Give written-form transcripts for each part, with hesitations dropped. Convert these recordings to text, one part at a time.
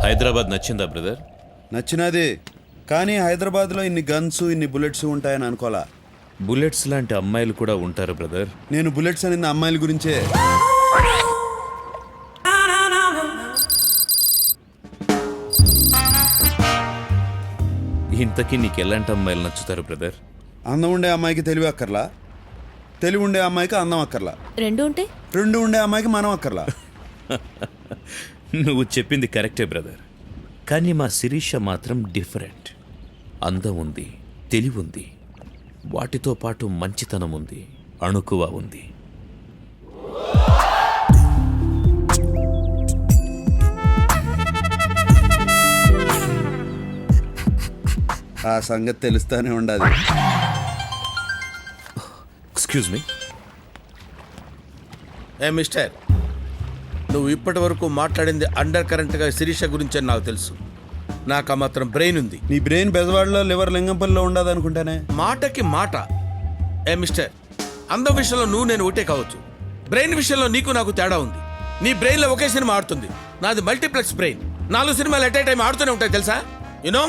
హైదరాబాద్ నచ్చిందా బ్రదర్? నచ్చినది, కానీ హైదరాబాద్లో ఇన్ని గన్స్ ఇన్ని బుల్లెట్స్ ఉంటాయని అనుకోలా. బుల్లెట్స్ లాంటి అమ్మాయిలు కూడా ఉంటారు బ్రదర్. నేను బుల్లెట్స్ అనేది అమ్మాయిల గురించే. ఇంతకీ నీకు ఎలాంటి అమ్మాయిలు నచ్చుతారు బ్రదర్? అందం ఉండే అమ్మాయికి తెలివి అక్కర్లా, తెలివి ఉండే అమ్మాయికి అందం అక్కర్లా, రెండు ఉండే అమ్మాయికి మనం అక్కర్లా. నువ్వు చెప్పింది కరెక్టే బ్రదర్, కానీ మా శిరీష మాత్రం డిఫరెంట్. అందం ఉంది, తెలివి ఉంది, వాటితో పాటు మంచితనం ఉంది, అణుకువ ఉంది. ఆ సంగతి తెలుస్తానే ఉండాలి. Excuse me. మిస్టర్, నువ్వు ఇప్పటి వరకు మాట్లాడింది అండర్ కరెంట్గా శిరీష గురించి అని నాకు తెలుసు. నాకు ఆ మాత్రం బ్రెయిన్ ఉంది. నీ బ్రెయిన్ బెజవాడలో లివర్ లింగంపల్లిలో ఉండదు అనుకుంటానే. మాటకి మాట. మిస్టర్, అందం విషయంలో నువ్వు నేను ఒకటే కావచ్చు, బ్రెయిన్ విషయంలో నీకు నాకు తేడా ఉంది. నీ బ్రెయిన్లో ఒకే సినిమా ఆడుతుంది, నాది మల్టీప్లెక్స్ బ్రెయిన్. 4 సినిమాలు ఎట్ ఏ టైం ఆడుతూనే ఉంటాయి తెలుసా? యూనో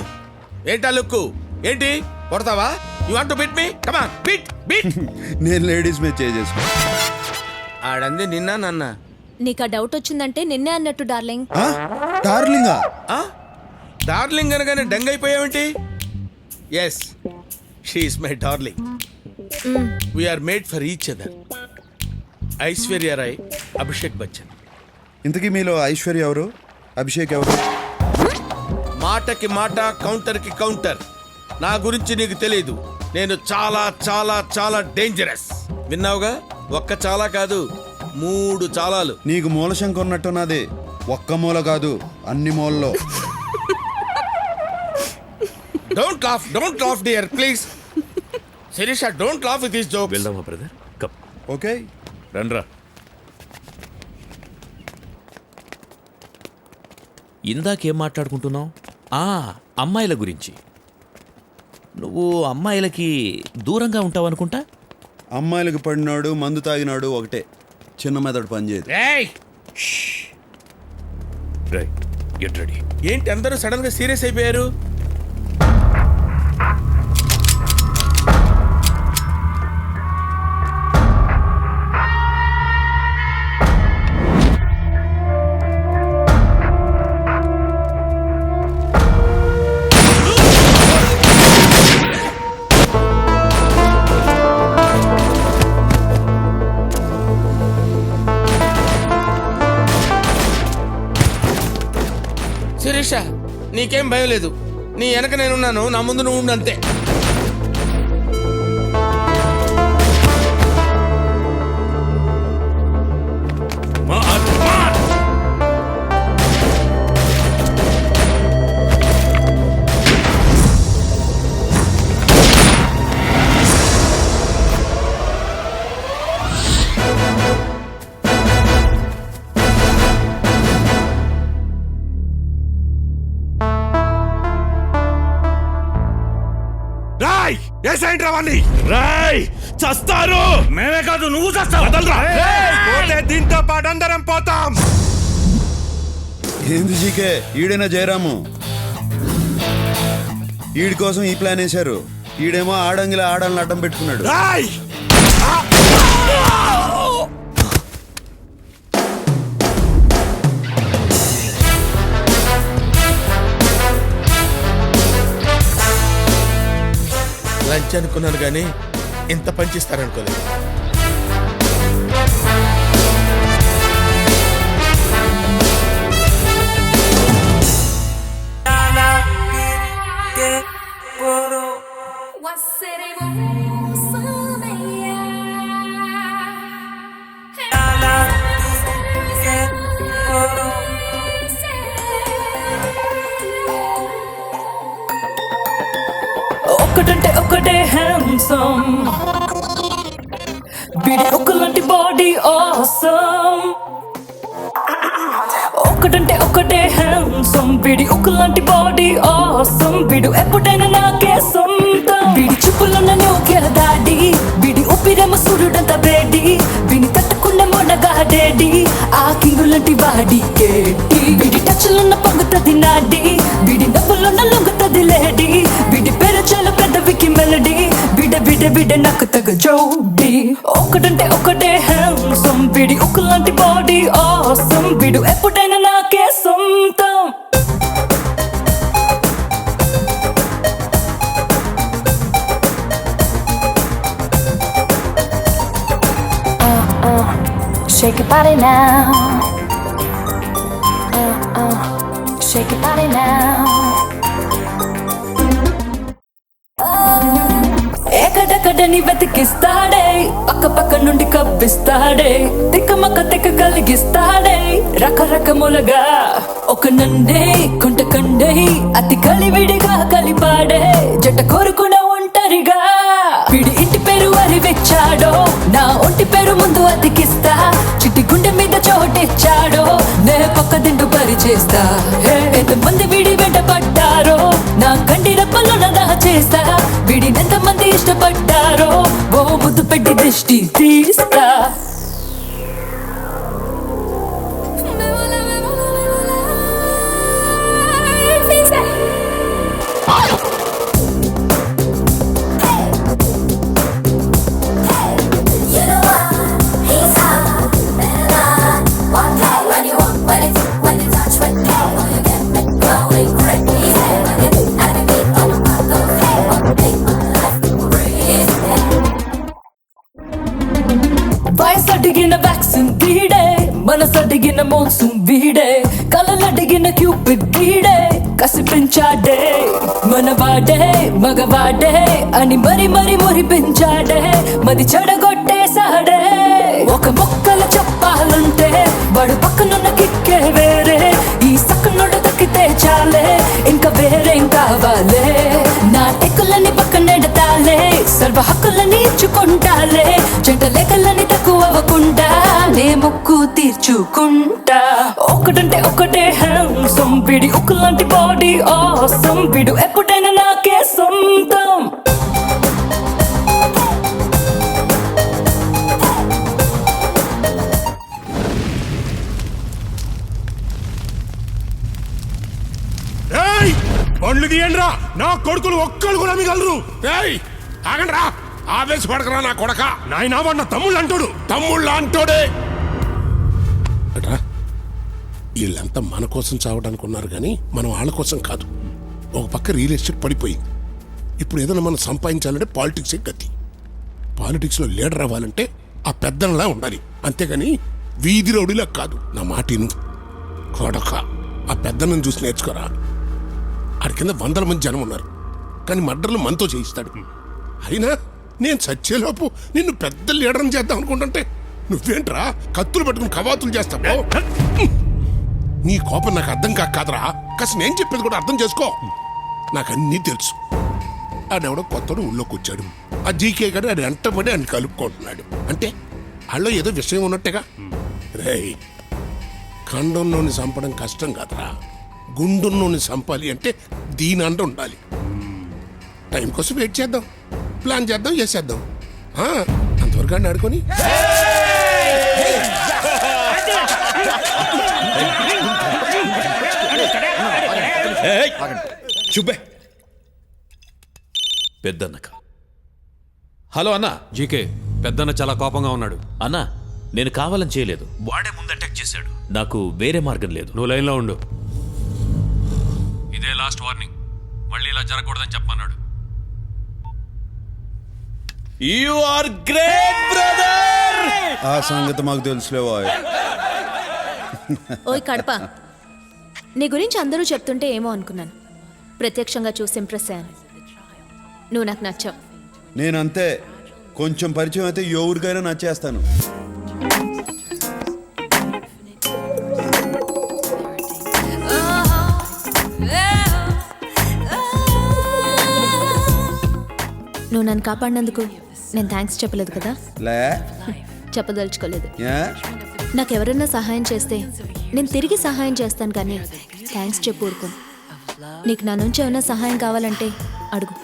ఏంటా లుక్కు? ఏంటి కొడతావా? You want to beat me? Come on, beat beat. నేను లేడీస్ మీద చేసుకో. ఆడంది నిన్న నన్న. నీకు ఆ డౌట్ వచ్చిందంటే నిన్నే అన్నట్టు డార్లింగ్. డార్లింగా? డార్లింగ్ అనగానే డంగ్ అయిపోయావేంటి? Yes, she is my darling. We are made for each other. Aishwarya Rai, Abhishek Bachchan. ఇంతకీ మీలో ఐశ్వర్య ఎవరు, అభిషేక్ ఎవరు? మాటకి మాట, కౌంటర్కి కౌంటర్. నా గురించి నీకు తెలియదు, నేను చాలా చాలా చాలా డేంజరస్. విన్నావుగా, ఒక్క చాలా కాదు 3 చాలాలు. నీకు మూలశంక ఉన్నట్టున్నది. ఒక్క మూల కాదు, అన్ని మూలలో. Don't laugh dear please. Sirisha, don't laugh with this jokes. వెళ్దామా బ్రదర్? కమ్. ఓకే, రండ్రా. ఇందాకేం మాట్లాడుకుంటున్నావు? అమ్మాయిల గురించి. నువ్వు అమ్మాయిలకి దూరంగా ఉంటావు అనుకుంటా. అమ్మాయిలకు పడినాడు, మందు తాగినాడు ఒకటే. చిన్న మెదడు పనిచేయదు. Right, get ready. ఏంటి అందరూ సడన్ గా సీరియస్ అయిపోయారు? శిరీష, నీకేం భయం లేదు. నీ వెనక నేనున్నాను, నా ముందు నువ్వు ఉండు అంతే. చస్తారు. మేమే కాదు, నువ్వు చస్తావు. పోతే దీంతో పాటు అందరం పోతాం. ఏంది జీకే, ఈడైనా జయరాము. ఈడి కోసం ఈ ప్లాన్ వేశారు. ఈడేమో ఆడంగిలా ఆడాలని అడ్డం పెట్టుకున్నాడు. లంచ్ అనుకున్నాను కానీ ఇంత పంచిస్తారనుకోలేదు. ఒకటంటే ఒకటే హ్యాండ్సమ్, బిడి ఒకలాంటి బాడీ ఆసమ్. ఒకటంటే ఒకటే హ్యాండ్సమ్, బిడి ఒకలాంటి బాడీ ఆసమ్. బిడు ఎప్పుడైనా నాకే సొంతం. బిడి చూపులున్న నోకే దాడి, బిడి ఊపిరేమో సూర్యుడంత వేడి. బిని తట్టుకున్న మొనగాడేడి, ఆ కింగులంటి బాడీ కేటి. బిడి టచ్లున్న పొంగుత లాగుతది నాడి బిడి నవ్వులోన లొంగుతది లేడి బిడి పేరు చాలా పెద్దవికి మెలడీ బిడ బిడ బిడ నాకు తగ జోడి ఒకటంటే ఒకటే హ్యాండ్సమ్ బిడి ఉక్కులాంటి బాడీ ఆసమ్ బిడు ఎప్పుడైనా నాకే సొంతం Shake your body now. Shake your body now. ఎక్కడెక్కడని వెతికిస్తాడే పక్క పక్క నుండి కప్పిస్తాడే తిక్కమక్క తిక్క కలిగిస్తాడే రకరకములుగా ఒక నండే కొంట కండే అతి కలివిడిగా కలిపాడే జంట కోరుకున్న ఒంటరిగా వీడి ఇంటి పేరు అరివెచ్చాడో నా ఒంటి పేరు ముందు అతికిస్తా చిట్టి గుండె మీద చోటిచ్చాడో నే పక్క దిండు పరిచేస్తా ఎంతమంది వీడి వెంట పడ్డారో నా కంటి రెప్పలో నదా చేస్తా వీడినెంత మంది ఇష్టపడ్డారో ఓ ముద్దు పెట్టి దృష్టి తీస్తా వయసడిగిన వ్యాక్సిన్ వీడే మనసడిగిన మోన్సూన్ వీడే కలలడిగిన క్యూపిడ్ వీడే కసి పెంచాడే మనవాడే మగవాడే అని మరి మరి మురిపించాడే మది చెడగొట్టేశాడే ఒక మొక్కల చెప్పాలంటే వాడు పక్కనున్న కిక్కే వేరే ఈ సక్కనుడు దక్కితే చాలే ఇంకా వేరేం కావాలే నా టెక్కులని పక్కనెడతాలే సర్వ హక్కులని ఇచ్చుకుంటాలే జంట లెక్కలని తక్కువ అవ్వకుండా నే ముక్కు తీర్చుకుంటా ఒకటంటే ఒకటే హ్యాండ్సమ్ వీడి ఉక్కులాంటి బాడీ ఆసమ్ వీడు ఎప్పుడైనా నాకే సొంతం ఏయ్ బండ్లు తీయండిరా నా కొడుకులు ఒక్కళ్ళు కూడా మిగలరు. ఏయ్ ఆగండిరా, ఆవేశపడకరా నా కొడక. నాయనా వాడు నా తమ్ముళ్ళు అంటాడు. తమ్ముళ్ళు అంటాడే అట్రా. వీళ్ళంతా మన కోసం చావడానికి ఉన్నారు కానీ మనం వాళ్ళ కోసం కాదు. ఒక పక్క రియల్ ఎస్టేట్ పడిపోయింది. ఇప్పుడు ఏదైనా మనం సంపాదించాలంటే పాలిటిక్సే గతి. పాలిటిక్స్లో లీడర్ అవ్వాలంటే ఆ పెద్దనలా ఉండాలి, అంతేగాని వీధి రౌడీలా కాదు. నా మాటిను కొడక, ఆ పెద్దలను చూసి నేర్చుకోరా. ఆడి కింద 100 మంది జనం ఉన్నారు, కానీ మర్డర్లు మనతో చేయిస్తాడు. అయినా నేను చచ్చేలోపు నిన్ను పెద్ద లీడర్ని చేద్దాం అనుకుంటుంటే నువ్వేంట్రా కత్తులు పట్టుకుని కవాతులు చేస్తావు. నీ కోపం నాకు అర్థం కాదురా. కాస్త నేను చెప్పేది కూడా అర్థం చేసుకో. నాకు అన్నీ తెలుసు. ఆడెవడో కొత్తడు ఊళ్ళోకి వచ్చాడు. ఆ జీకే గారు ఆడు వెంటబడి ఆయన కలుపుకుంటున్నాడు. అంటే వాళ్ళలో ఏదో విషయం ఉన్నట్టుగా. రేయ్, ఖండంలోని చంపడం కష్టం కాదురా, గుండున్నోని చంపాలి అంటే దీని అంట ఉండాలి. టైం కోసం వెయిట్ చేద్దాం, ప్లాన్ చేద్దాం, చేసేద్దాం. అంతవరకు అని ఆడుకొని చుబ్బే పెద్దన్నక. హలో అన్నా. జీకే పెద్దన్న చాలా కోపంగా ఉన్నాడు. అన్నా, నేను కావాలని చేయలేదు, వాడే ముందు అటాక్ చేశాడు. నాకు వేరే మార్గం లేదు. నువ్వు లైన్లో ఉండు. ఇదే లాస్ట్ వార్నింగ్, మళ్ళీ ఇలా జరగకూడదని చెప్పమన్నాడు. You are great brother. ఆ సంగతి మాకు తెలుసులేవా. ఓయ్ కడప, నీ గురించి అందరూ చెప్తుంటే ఏమో అనుకున్నాను. ప్రత్యక్షంగా చూసి ఇంప్రెస్ అయ్యాను. నువ్వు నాకు నచ్చావు. నేనంతే, కొంచెం పరిచయం అయితే ఎవరికైనా నచ్చేస్తాను. నువ్వు నన్ను కాపాడినందుకు నేను థ్యాంక్స్ చెప్పలేదు కదా. లే, చెప్పదలుచుకోలేదు. ఏ? నాకెవరన్నా సహాయం చేస్తే నేను తిరిగి సహాయం చేస్తాను, కానీ థ్యాంక్స్ చెప్పు ఊరుకోను. నీకు నా నుంచి ఏమైనా సహాయం కావాలంటే అడుగు.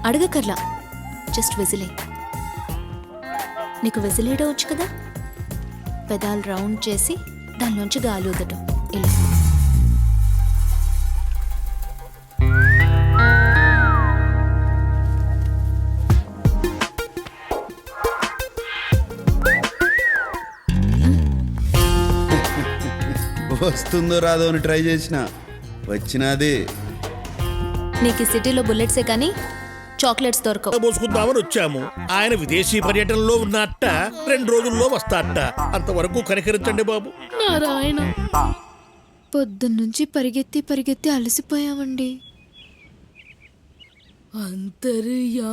అడగకర్లా, జస్ట్ విజిలే. నీకు విజిలేయడం వచ్చు కదా. పెదాలు రౌండ్ చేసి దానిలోంచి గాలి వదటం ఇలా. వస్తుందో రాదో అని ట్రై చేసిన వచ్చినది. నీకు ఈ సిటీలో బుల్లెట్సే కానీ చాక్లెట్స్ దొరకవు. పోసుకుందామని వచ్చాము. ఆయన విదేశీ పర్యటనలో ఉన్నట్ట 2 రోజుల్లో వస్తాట. అంతవరకు కనికరించండి బాబు. నారాయణ, పొద్దున్నుంచి పరిగెత్తి పరిగెత్తి అలసిపోయామండి. అంతర్యా